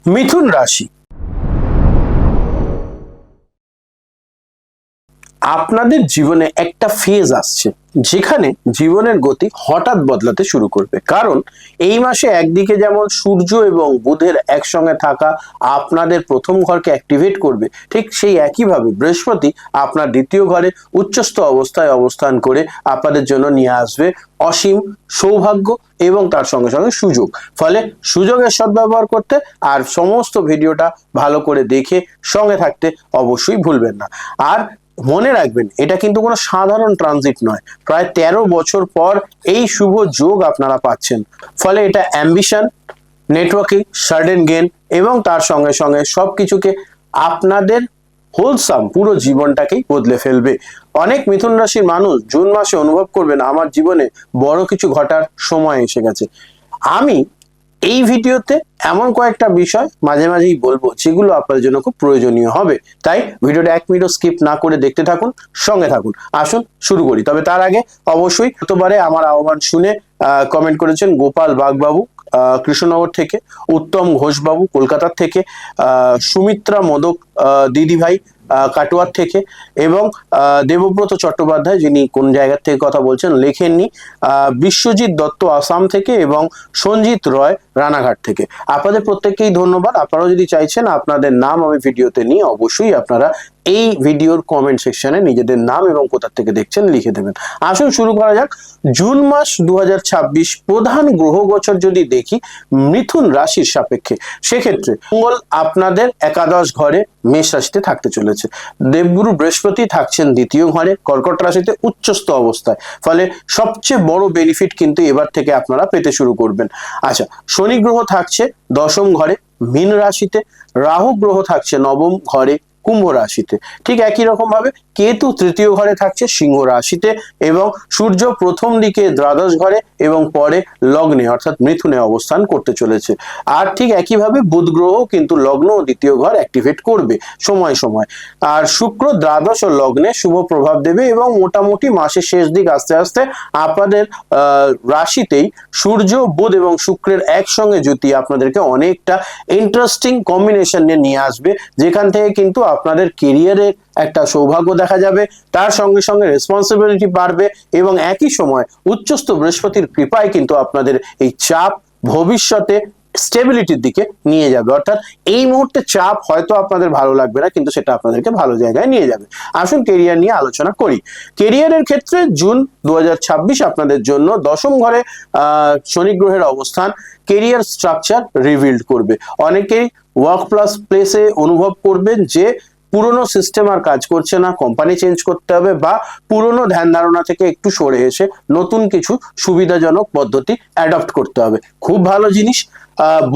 মিথুন রাশি, আপনাদের জীবনে একটা ফেজ আসছে যেখানে জীবনের গতি হঠাৎ বদলাতে শুরু করবে। কারণ এই মাসে একদিকে যেমন সূর্য এবং বুধের একসঙ্গে থাকা আপনাদের প্রথম ঘরকে অ্যাক্টিভেট করবে, ঠিক সেই একইভাবে বৃহস্পতি আপনার দ্বিতীয় ঘরে উচ্চস্থ অবস্থায় অবস্থান করে আপনাদের জন্য নিয়ে আসবে অসীম সৌভাগ্য এবং তার সঙ্গে সঙ্গে সুযোগ। ফলে সুযোগের সদ্ব্যবহার করতে আর সমস্ত ভিডিওটা ভালো করে দেখে সঙ্গে থাকতে অবশ্যই ভুলবেন না। আর মনে রাখবেন, এটা কিন্তু কোনো সাধারণ ট্রানজিট নয়। প্রায় 13 বছর পর এই শুভ যোগ আপনারা পাচ্ছেন। ফলে এটা অ্যাম্বিশন, নেটওয়ার্কিং, সাডেন গেন এবং তার সঙ্গে সঙ্গে সবকিছুকে আপনাদের হোলসাম পুরো জীবনটাকেই বদলে ফেলবে। অনেক মিথুন রাশির মানুষ জুন মাসে অনুভব করবেন আমার জীবনে বড় কিছু ঘটার সময় এসে গেছে। আমি এই ভিডিওতে এমন কয়েকটা বিষয় মাঝে মাঝেই বলবো যেগুলো আপনাদের জন্য খুব প্রয়োজনীয় হবে। তাই ভিডিওটা 1 মিনিটও স্কিপ না করে দেখতে থাকুন, সঙ্গে থাকুন। আসুন শুরু করি। তবে তার আগে অবশ্যই গতবারে আমার আহ্বান শুনে কমেন্ট করেছেন গোপাল বাগবাবু কৃষ্ণনগর থেকে, উত্তম ঘোষবাবু কলকাতার থেকে, সুমিত্রা মোদক দিদিভাই কাটোয়ার থেকে এবং দেবব্রত চট্টোপাধ্যায়, যিনি কোন জায়গা থেকে কথা বলছেন লেখেননি, বিশ্বজিৎ দত্ত আসাম থেকে এবং সঞ্জিত রয় রানাঘাট থেকে। আপনাদের প্রত্যেককেই ধন্যবাদ। আপনারাও যদি চাইছেন আপনাদের নাম আমি ভিডিওতে নিয়ে, অবশ্যই আপনারা এই ভিডিওর কমেন্ট সেকশনে নিজেদের নাম এবং কোথা থেকে দেখছেন লিখে দেবেন। আসুন শুরু করা যাক। জুন মাস 2026 প্রধান গ্রহ গোচর যদি দেখি মিথুন রাশির সাপেক্ষে, সেক্ষেত্রে মঙ্গল আপনাদের একাদশ ঘরে মেষ রাশিতে থাকতে চলেছে। দেবগুরু বৃহস্পতি থাকছেন দ্বিতীয় ঘরে কর্কট রাশিতে উচ্চস্থ অবস্থায়। ফলে সবচেয়ে বড় বেনিফিট কিন্তু এবার থেকে আপনারা পেতে শুরু করবেন। আচ্ছা, শনি গ্রহ থাকছে দশম ঘরে মীন রাশিতে, রাহু গ্রহ থাকছে নবম ঘরে কুম্ভ রাশিতে। ঠিক একই রকম ভাবে কেতু তৃতীয় ঘরে থাকছে সিংহ রাশিতে এবং সূর্য প্রথম দিকে দ্বাদশ ঘরে এবং পরে লগ্নে অর্থাৎ মিথুনে অবস্থান করতে চলেছে। আর ঠিক একইভাবে বুধ গ্রহ কিন্তু লগ্ন ও দ্বিতীয় ঘর অ্যাক্টিভেট করবে সময় সময়। আর শুক্র দ্বাদশ ও লগ্নে শুভ প্রভাব দেবে এবং মোটামুটি মাসের শেষ দিক আস্তে আস্তে আপনাদের রাশিতেই সূর্য বুধ এবং শুক্রের একসঙ্গে জুতি আপনাদেরকে অনেকটা ইন্টারেস্টিং কম্বিনেশন নিয়ে আসবে, যেখান থেকে কিন্তু আপনাদের কেরিয়ারে একটা সৌভাগ্য দেখা যাবে, তার সঙ্গে সঙ্গে রেসপন্সিবিলিটি বাড়বে এবং একই সময় উচ্চস্থ বৃহস্পতির কৃপায় কিন্তু আপনাদের এই চাপ ভবিষ্যতে স্টেবিলিটির দিকে নিয়ে যাবে। অর্থাৎ এই মুহূর্তে চাপ হয়তো আপনাদের ভালো লাগবে না, কিন্তু সেটা আপনাদেরকে ভালো জায়গায় নিয়ে যাবে। আসুন কেরিয়ার নিয়ে আলোচনা করি। কেরিয়ারের ক্ষেত্রে জুন 2026 আপনাদের জন্য দশম ঘরে শনি গ্রহের অবস্থান কেরিয়ার স্ট্রাকচার রিভিল্ড করবে। অনেকেই ওয়ার্ক প্লেসে অনুভব করবেন যে পুরনো সিস্টেম আর কাজ করছে না, কোম্পানি চেঞ্জ করতে হবে বা পুরনো ধ্যান ধারণা থেকে একটু সরে এসে নতুন কিছু সুবিধাজনক পদ্ধতি অ্যাডপ্ট করতে হবে। খুব ভালো জিনিস।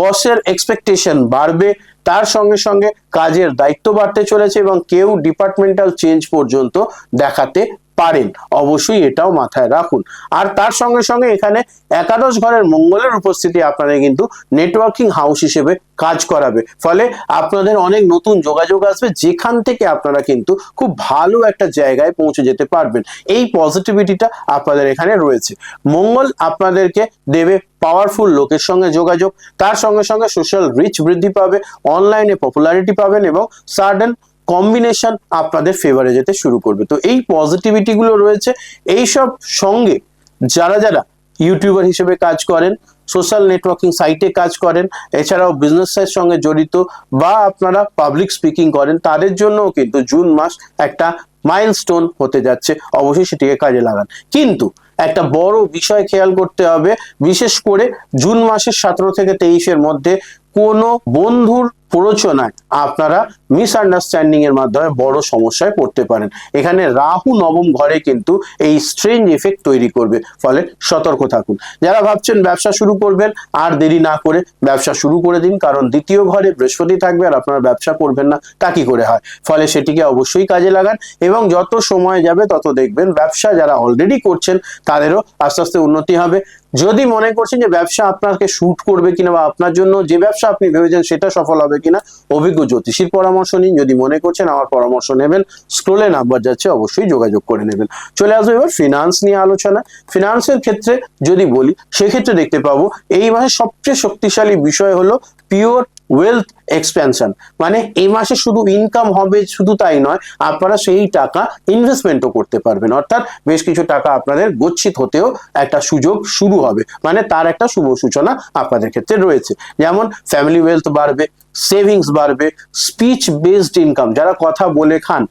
বসের এক্সপেকটেশন বাড়বে, তার সঙ্গে সঙ্গে কাজের দায়িত্ব বাড়তে চলেছে এবং কেউ ডিপার্টমেন্টাল চেঞ্জ পর্যন্ত দেখাতে পারেন, অবশ্যই এটাও মাথায় রাখুন। আর তার সঙ্গে সঙ্গে এখানে একাদশ ঘরের মঙ্গলের উপস্থিতি আপনাদের কিন্তু নেটওয়ার্কিং হাউস হিসেবে কাজ করাবে। ফলে আপনাদের অনেক নতুন যোগাযোগ আসবে, যেখান থেকে আপনারা কিন্তু খুব ভালো একটা জায়গায় পৌঁছে যেতে পারবেন। এই পজিটিভিটিটা আপনাদের এখানে রয়েছে। মঙ্গল আপনাদেরকে দেবে পাওয়ারফুল লোকের সঙ্গে যোগাযোগ, তার সঙ্গে সঙ্গে সোশ্যাল রিচ বৃদ্ধি পাবে, অনলাইনে পপুলারিটি পাবেন এবং সাডেন কম্বিনেশন আপনাদের ফেভারে যেতে শুরু করবে। তো এই পজিটিভিটি গুলো রয়েছে। এইসব সঙ্গে যারা যারা ইউটিউবার হিসেবে কাজ করেন, সোশ্যাল নেটওয়ার্কিং সাইটে কাজ করেন, এছাড়াও বিজনেসের সঙ্গে জড়িত বা আপনারা পাবলিক স্পিকিং করেন, তাদের জন্যও কিন্তু জুন মাস একটা মাইলস্টোন হতে যাচ্ছে। অবশ্যই সেটিকে কাজে লাগান। কিন্তু একটা বড় বিষয় খেয়াল করতে হবে, বিশেষ করে জুন মাসের 17 থেকে 23-এর মধ্যে কোনো বন্ধুর প্ররোচনায় আপনারা মিসআন্ডারস্ট্যান্ডিং এর মাধ্যমে বড় সমস্যায় পড়তে পারেন। এখানে রাহু নবম ঘরে কিন্তু এই স্ট্রেঞ্জ ইফেক্ট তৈরি করবে, ফলে সতর্ক থাকুন। যারা ভাবছেন ব্যবসা শুরু করবেন, আর দেরি না করে ব্যবসা শুরু করে দিন, কারণ দ্বিতীয় ঘরে বৃহস্পতি থাকবে আর আপনারা ব্যবসা করবেন না তা কি করে হয়। ফলে সেটিকে অবশ্যই কাজে লাগান এবং যত সময় যাবে তত দেখবেন ব্যবসা যারা অলরেডি করছেন তাদেরও আস্তে আস্তে উন্নতি হবে। যদি মনে করছেন যে ব্যবসা আপনাকে শুট করবে কিনা বা আপনার জন্য যে ব্যবসা আপনি ভেবেছেন সেটা সফল হবে কিনা, অভিজ্ঞ জ্যোতিষীর পরামর্শ নিন। যদি মনে করছেন আমার পরামর্শ নেবেন, স্ক্রোলে নাম্বার যাচ্ছে, অবশ্যই যোগাযোগ করে নেবেন। চলে আসবো এবার ফিনান্স নিয়ে আলোচনা। ফিনান্সের ক্ষেত্রে যদি বলি, সেক্ষেত্রে দেখতে পাবো এই মাসে সবচেয়ে শক্তিশালী বিষয় হলো পিওর ওয়েলথ এক্সপেনশন, মানে এই মাসে শুধু ইনকাম হবে শুধু তাই নয়, আপনারা সেই টাকা ইনভেস্টমেন্টও করতে পারবেন, অর্থাৎ বেশ কিছু টাকা আপনাদের গচ্ছিত হতেও একটা সুযোগ শুরু হবে, মানে তার একটা শুভ সূচনা আপনাদের ক্ষেত্রে রয়েছে। যেমন ফ্যামিলি ওয়েলথ বাড়বে, সেভিংস বাড়বে, স্পিচ বেসড ইনকাম, যারা কথা বলে খান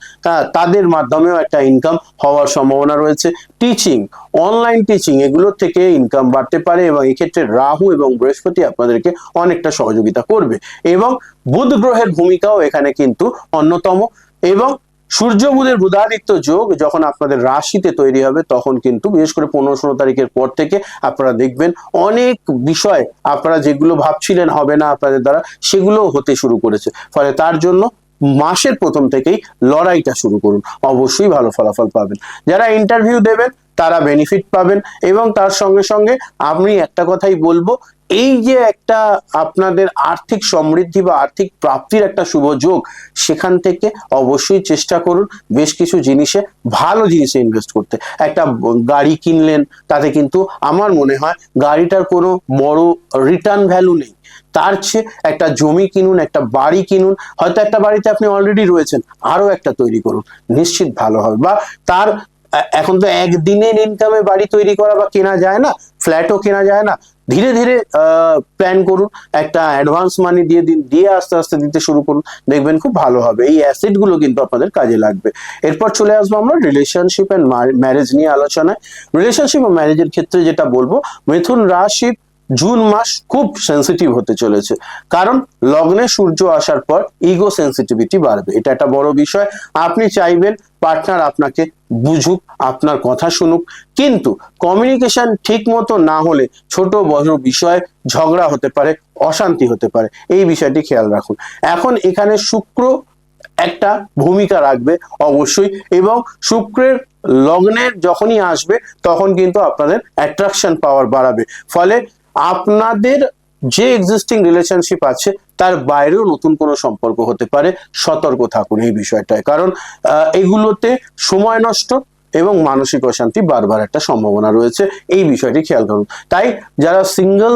তাদের মাধ্যমেও একটা ইনকাম হওয়ার সম্ভাবনা রয়েছে। টিচিং, অনলাইন টিচিং, এগুলোর থেকে ইনকাম বাড়তে পারে এবং এক্ষেত্রে রাহু এবং বৃহস্পতি আপনাদেরকে অনেকটা সহযোগিতা করবে এবং বুধ গ্রহের ভূমিকাও এখানে কিন্তু অন্যতম। এবং সূর্য বুধের বুধাদিত্য যোগ যখন আপনাদের রাশিতে তৈরি হবে তখন কিন্তু বিশেষ করে 15-16 তারিখের পর থেকে আপনারা দেখবেন অনেক বিষয় আপনারা যেগুলো ভাবছিলেন হবে না আপনাদের দ্বারা, সেগুলো হতে শুরু করেছে। ফলে তার জন্য মাসের প্রথম থেকেই লড়াইটা শুরু করুন, অবশ্যই ভালো ফলাফল পাবেন। যারা ইন্টারভিউ দেবেন তারা বেনিফিট পাবেন এবং তার সঙ্গে সঙ্গে আমি একটা কথাই বলবো, এই যে একটা আপনাদের আর্থিক সমৃদ্ধি বা আর্থিক প্রাপ্তির একটা শুভ যোগ, সেখান থেকে অবশ্যই চেষ্টা করুন বেশ কিছু জিনিসে, ভালো জিনিসে ইনভেস্ট করতে। একটা গাড়ি কিনলেন, তাতে কিন্তু আমার মনে হয় গাড়িটার কোনো বড় রিটার্ন ভ্যালু নেই, তার চেয়ে একটা জমি কিনুন, একটা বাড়ি কিনুন, হয়তো একটা বাড়িতে আপনি অলরেডি রয়েছেন, আরো একটা তৈরি করুন, নিশ্চিত ভালো হবে। বা তার এখন তো একদিনের ইনকামে বাড়ি তৈরি করা বা কেনা যায় না, ফ্ল্যাটও কেনা যায় না, ধীরে ধীরে প্ল্যান করুন, একটা অ্যাডভান্স মানি দিয়ে দিন, দিয়ে আস্তে আস্তে দিতে শুরু করুন, দেখবেন খুব ভালো হবে। এই অ্যাসেট গুলো কিন্তু আপনাদের কাজে লাগবে। এরপর চলে আসবো আমরা রিলেশনশিপ এন্ড ম্যারেজ নিয়ে আলোচনায়। রিলেশনশিপ ও ম্যারেজের ক্ষেত্রে যেটা বলবো, মিথুন রাশি জুন মাস খুব সেন্সিটিভ হতে চলেছে, কারণ লগ্নে সূর্য আসার পর ইগো সেন্সিটিভিটি বাড়বে, এটা একটা বড় বিষয়। আপনি চাইবেন পার্টনার আপনাকে বুঝুক, আপনার কথা শুনুক, কিন্তু কমিউনিকেশন ঠিক মতো না হলে ছোট বড় বিষয়ে ঝগড়া হতে পারে, অশান্তি হতে পারে, এই বিষয়টি খেয়াল রাখুন। এখন এখানে শুক্র একটা ভূমিকা রাখবে অবশ্যই, এবং শুক্রের লগ্নের যখনই আসবে তখন কিন্তু আপনাদের অ্যাট্রাকশন পাওয়ার বাড়াবে, ফলে আপনাদের যে এক্সিস্টিং রিলেশনশিপ আছে তার বাইরেও নতুন কোনো সম্পর্ক হতে পারে, সতর্ক থাকুন এই বিষয়টায়, কারণ এগুলোতে সময় নষ্ট এবং মানসিক অশান্তি বারবার একটা সম্ভাবনা রয়েছে, এই বিষয়টি খেয়াল করুন। তাই যারা সিঙ্গেল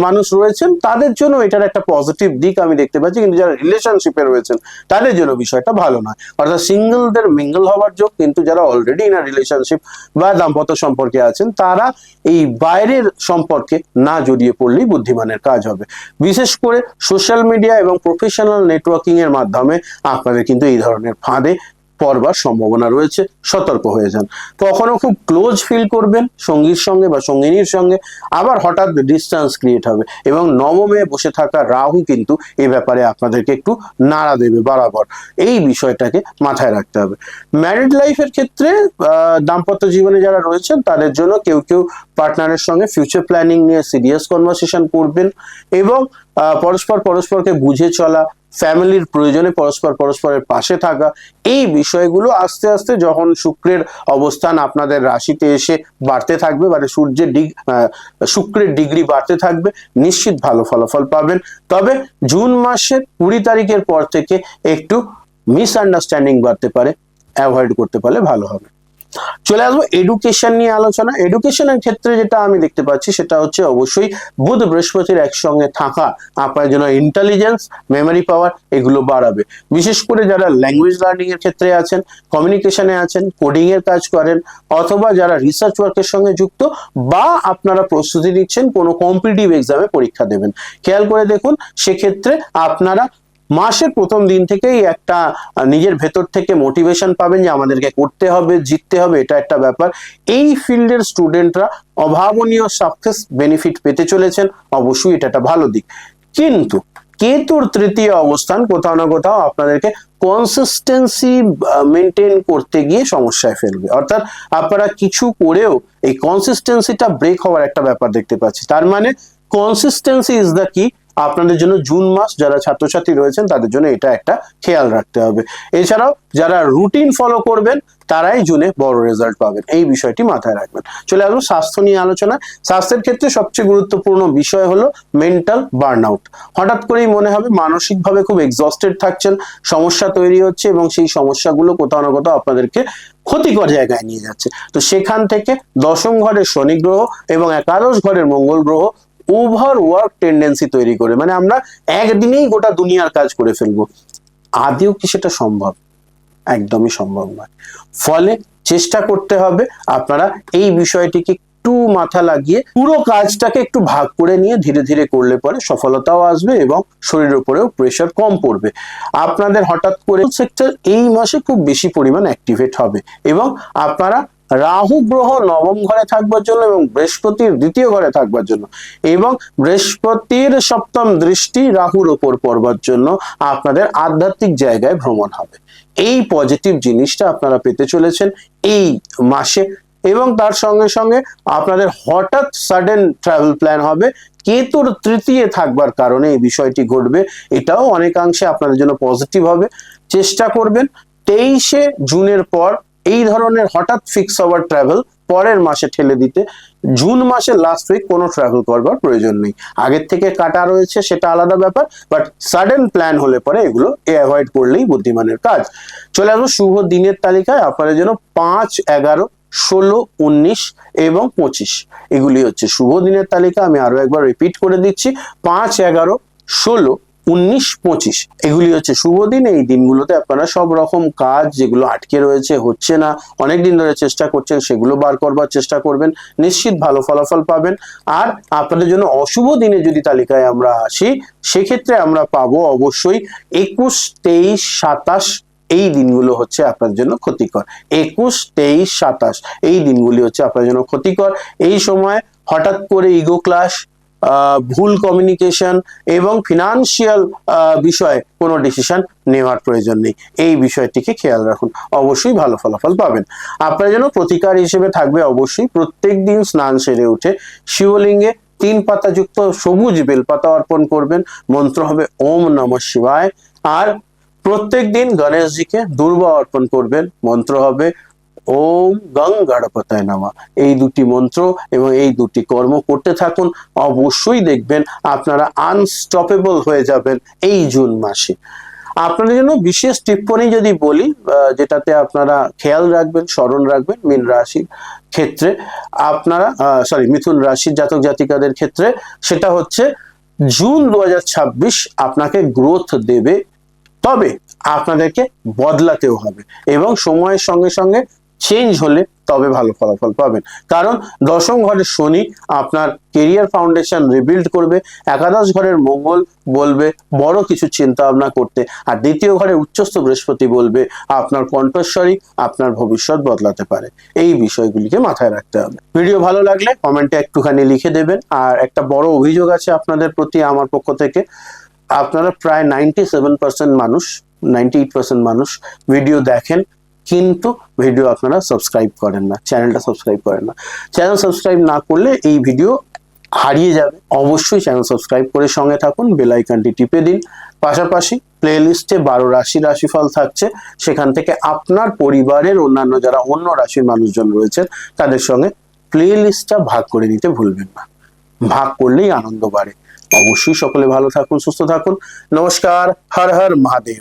মানুষ রয়েছেন তাদের জন্য এটার একটা পজিটিভ দিক আমি দেখতে পাচ্ছি, কিন্তু যারা রিলেশনশিপে রয়েছেন তাদের জন্য বিষয়টা ভালো নয়, অর্থাৎ সিঙ্গেলদের মিঙ্গল হওয়ার যোগ, কিন্তু যারা অলরেডি ইন রিলেশনশিপ বা দাম্পত্য সম্পর্কে আছেন তারা এই বাইরের সম্পর্কে না জড়িয়ে পড়লেই বুদ্ধিমানের কাজ হবে। বিশেষ করে সোশ্যাল মিডিয়া এবং প্রফেশনাল নেটওয়ার্কিং এর মাধ্যমে আপনাদের কিন্তু এই ধরনের ফাঁদে পড়বার সম্ভাবনা রয়েছে, সতর্ক হয়ে যান। কখনো খুব ক্লোজ ফিল করবেন সঙ্গীর সঙ্গে বা সঙ্গিনীর সঙ্গে, আবার হঠাৎ ডিস্টেন্স ক্রিয়েট হবে, এবং নবমে বসে থাকা রাহু কিন্তু এই ব্যাপারে আপনাদেরকে একটু নাড়া দেবে বরাবর, এই বিষয়টাকে মাথায় রাখতে হবে। ম্যারিড লাইফের ক্ষেত্রে দাম্পত্য জীবনে যারা রয়েছেন তাদের জন্য কেউ কেউ পার্টনারের সঙ্গে ফিউচার প্ল্যানিং নিয়ে সিরিয়াস কনভারসেশন করবেন এবং পরস্পরকে বুঝে চলা, ফ্যামিলির প্রয়োজনে পরস্পরের পাশে থাকা, এই বিষয়গুলো আস্তে আস্তে যখন শুক্রের অবস্থান আপনাদের রাশিতে এসে বাড়তে থাকবে, মানে শুক্রের ডিগ্রি বাড়তে থাকবে, নিশ্চিত ভালো ফলাফল পাবেন। তবে জুন মাসের 20 তারিখের পর থেকে একটু মিসআন্ডারস্ট্যান্ডিং বাড়তে পারে, অ্যাভয়েড করতে পারলে ভালো হবে। চলে আসবো এডুকেশন নিয়ে আলোচনা। এডুকেশনের ক্ষেত্রে যেটা আমি দেখতে পাচ্ছি সেটা হচ্ছে অবশ্যই বুধ বৃহস্পতির একসঙ্গে থাকা আপনার জন্য ইন্টেলিজেন্স, মেমোরি পাওয়ার এগুলো বাড়াবে। বিশেষ করে যারা ল্যাঙ্গুয়েজ লার্নিং এর ক্ষেত্রে আছেন, কমিউনিকেশনে আছেন, কোডিং এর কাজ করেন, অথবা যারা রিসার্চ ওয়ার্কের সঙ্গে যুক্ত, বা আপনারা প্রস্তুতি নিচ্ছেন কোনো কম্পিটিটিভ এক্সামে পরীক্ষা দেবেন, খেয়াল করে দেখুন সেক্ষেত্রে আপনারা মাসের প্রথম দিন থেকেই একটা নিজের ভেতর থেকে মোটিভেশন পাবেন যে আমাদেরকে করতে হবে, জিততে হবে, এটা একটা ব্যাপার। এই ফিল্ডের স্টুডেন্টরা অভাবনীয় সাকসেস বেনিফিট পেতে চলেছেন, অবশ্যই এটা একটা ভালো দিক। কিন্তু কেতুর তৃতীয় অবস্থান কোথাও না কোথাও আপনাদেরকে কনসিস্টেন্সি মেনটেন করতে গিয়ে সমস্যায় ফেলবে, অর্থাৎ আপনারা কিছু করেও এই কনসিস্টেন্সিটা ব্রেক হওয়ার একটা ব্যাপার দেখতে পাচ্ছি। তার মানে কনসিস্টেন্সি ইজ দ্য কি আপনাদের জন্য জুন মাস, যারা ছাত্রছাত্রী রয়েছেন তাদের জন্য এটা একটা খেয়াল রাখতে হবে। এছাড়াও যারা রুটিন ফলো করবেন তারাই জুনে বড় রেজাল্ট পাবেন, এই বিষয়টি মাথায় রাখবেন। চলে আসবো স্বাস্থ্য নিয়ে আলোচনা। স্বাস্থ্যের ক্ষেত্রে সবচেয়ে গুরুত্বপূর্ণ বিষয় হলো মেন্টাল বার্ন আউট। হঠাৎ করেই মনে হবে মানসিকভাবে খুব এক্সস্টেড থাকছেন, সমস্যা তৈরি হচ্ছে এবং সেই সমস্যাগুলো কোথাও না কোথাও আপনাদেরকে ক্ষতিকর জায়গায় নিয়ে যাচ্ছে। তো সেখান থেকে দশম ঘরের শনি গ্রহ এবং একাদশ ঘরের মঙ্গল গ্রহ ওভার ওয়ার্ক টেন্ডেন্সি তৈরি করে, মানে আমরা একদিনেই গোটা দুনিয়ার কাজ করে ফেলবো। আদেও কি সেটা সম্ভব? একদমই সম্ভব নয়। ফলে চেষ্টা করতে হবে আপনারা এই বিষয়টিকে একটু মাথা লাগিয়ে পুরো কাজটাকে একটু ভাগ করে নিয়ে ধীরে ধীরে করলে পরে সফলতাও আসবে এবং শরীরের উপরেও প্রেশার কম পড়বে। আপনাদের হঠাৎ করে সেক্টর এই মাসে খুব বেশি পরিমাণ অ্যাক্টিভেট হবে এবং আপনারা রাহু গ্রহ নবম ঘরে থাকবার জন্য এবং বৃহস্পতির দ্বিতীয় ঘরে থাকবার জন্য এবং বৃহস্পতির সপ্তম দৃষ্টি রাহুর ওপর পড়বার জন্য আপনাদের আধ্যাত্মিক জায়গায় ভ্রমণ হবে। এই পজিটিভ জিনিসটা আপনারা পেতে চলেছেন এই মাসে এবং তার সঙ্গে সঙ্গে আপনাদের হঠাৎ সাডেন ট্রাভেল প্ল্যান হবে। কেতুর তৃতীয় থাকবার কারণে এই বিষয়টি ঘটবে, এটাও অনেকাংশে আপনাদের জন্য পজিটিভ হবে। চেষ্টা করবেন 23শে জুনের পর এই ধরনের হঠাৎ ফিক্স হওয়ার ট্রাভেল পরের মাসে ঠেলে দিতে। জুন মাসে লাস্ট উইক কোনো ট্রাভেল করবার প্রয়োজন নেই, আগের থেকে কাটা রয়েছে সেটা আলাদা ব্যাপার, বাট সাডেন প্ল্যান হলে পরে এগুলো অ্যাভয়েড করলেই বুদ্ধিমানের কাজ। চলে আসবো শুভ দিনের তালিকায়। আপনাদের জন্য 5, 11, 16, 19 এবং 25 এগুলি হচ্ছে শুভ দিনের তালিকা। আমি আরো একবার রিপিট করে দিচ্ছি, 5, 11, 16, 19, 25 এগুলি হচ্ছে শুভ দিন। এই দিনগুলোতে আপনারা সব রকম কাজ যেগুলো আটকে রয়েছে, হচ্ছে না, অনেকদিন ধরে চেষ্টা করছেন, সেগুলো বার করবার চেষ্টা করবেন, নিশ্চিত ভালো ফলাফল পাবেন। আর আপনাদের জন্য অশুভ দিনে যদি তালিকায় আমরা আসি, সেক্ষেত্রে আমরা পাবো অবশ্যই 21, 23, 27 এই দিনগুলো হচ্ছে আপনার জন্য ক্ষতিকর। 21, 23, 27 এই দিনগুলি হচ্ছে আপনার জন্য ক্ষতিকর। এই সময় হঠাৎ করে ইগো ক্লাশ, ভুল কমিউনিকেশন এবং ফিনান্সিয়াল বিষয়ে কোনো ডিসিশন নেওয়ার প্রয়োজন নেই। এই বিষয়টিকে খেয়াল রাখুন, অবশ্যই ভালো ফলাফল পাবেন। আপনার জন্য প্রতিকার হিসেবে থাকবে অবশ্যই প্রত্যেক দিন স্নান সেরে উঠে শিবলিঙ্গে 3 পাতা যুক্ত সবুজ বেলপাতা অর্পণ করবেন। মন্ত্র হবে ওম নমঃ শিবায়। আর প্রত্যেক দিন গণেশজিকে দুর্বা অর্পণ করবেন। মন্ত্র হবে ওম গং গণপতায় নমঃ। এই দুটি মন্ত্র এবং এই দুটি কর্ম করতে থাকুন, অবশ্যই দেখবেন আপনারা আনস্টপেবল হয়ে যাবেন এই জুন মাসে। আপনাদের জন্য বিশেষ টিপ্পণী যদি বলি, যেটাতে আপনারা খেয়াল রাখবেন, স্মরণ রাখবেন মীন রাশির ক্ষেত্রে, আপনারা মিথুন রাশির জাতক জাতিকাদের ক্ষেত্রে, সেটা হচ্ছে জুন 2026 আপনাকে গ্রোথ দেবে, তবে আপনাদেরকে বদলাতেও হবে এবং সময়ের সঙ্গে সঙ্গে চেঞ্জ হলে তবে ভালো ফলাফল পাবেন। কারণ দশম ঘরের শনি আপনার কেরিয়ার ফাউন্ডেশন রিবিল্ড করবে, একাদশ ঘরের মঙ্গল বলবে বড় কিছু চিন্তা ভাবনা করতে, আর দ্বিতীয় ঘরে উচ্চস্থ বৃহস্পতি বলবে আপনার কণ্ঠস্বরী আপনার ভবিষ্যৎ বদলাতে পারে। এই বিষয়গুলিকে মাথায় রাখতে হবে। ভিডিও ভালো লাগলে কমেন্টে একটুখানি লিখে দেবেন। আর একটা বড় অভিযোগ আছে আপনাদের প্রতি আমার পক্ষ থেকে, আপনারা প্রায় 97% মানুষ, 98% মানুষ ভিডিও দেখেন কিন্তু ভিডিও আপনারা সাবস্ক্রাইব করেন না, চ্যানেলটা সাবস্ক্রাইব করেন না। চ্যানেল সাবস্ক্রাইব না করলে এই ভিডিও হারিয়ে যাবে। অবশ্যই চ্যানেল সাবস্ক্রাইব করে সঙ্গে থাকুন, বেল আইকনটি টিপে দিন। পাশাপাশি প্লেলিস্টে 12 রাশি রাশিফল থাকছে, সেখান থেকে আপনার পরিবারের অন্যান্য যারা অন্য রাশির মানুষজন রয়েছেন তাদের সঙ্গে প্লেলিস্টটা ভাগ করে নিতে ভুলবেন না, ভাগ করলেই আনন্দ বাড়ে। অবশ্যই সকলে ভালো থাকুন, সুস্থ থাকুন। নমস্কার, হর হর মহাদেব।